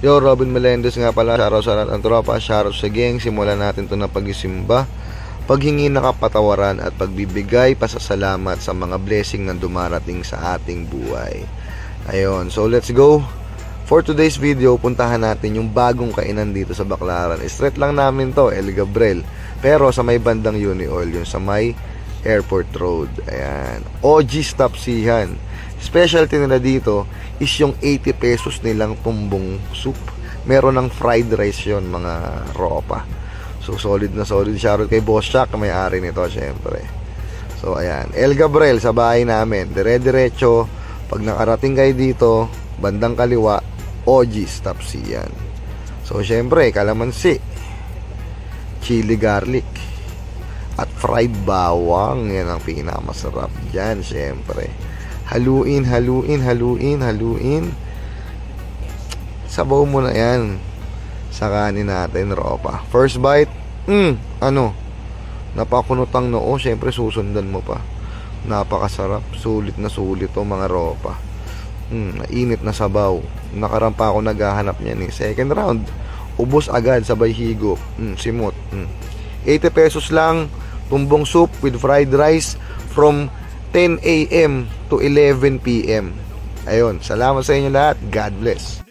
Yo, Robin Melendez nga pala. Shoutout sa lahat ng tropa, shoutout sa gang. Simulan natin to na pagisimba, paghingi ng kapatawaran at pagbibigay pasasalamat sa mga blessing na dumarating sa ating buhay. Ayun, so let's go. For today's video, puntahan natin yung bagong kainan dito sa Baclaran. Straight lang namin to, El Gabriel, pero sa may bandang Unioil, yung sa may Airport Road. Ayan, OG Stopsihan. Specialty nila dito is yung 80 pesos nilang tumbong soup. Meron ng fried rice yon, mga ropa. So solid na solid. Shoutout kay Boss Chuck, may-ari nito syempre. So ayan, El Gabriel sa bahay namin. Dire-diretso, pag nakarating kayo dito, bandang kaliwa, OG Stopsihan. So syempre, kalamansi, chili garlic, at fried bawang. Yan ang pinakamasarap dyan syempre. Haluin. Sabaw mo na yan sa kanin natin, ropa. First bite, napakunutang noo. Syempre susundan mo pa. Napakasarap. Sulit na sulit to, mga ropa. Init na sabaw. Nakarampa ako naghahanap niyan. Second round, ubos agad, sabay higop. Simot. 80 pesos lang, tumbong soup with fried rice from 10 AM to 11 PM. Ayun, salamat sa inyo lahat. God bless.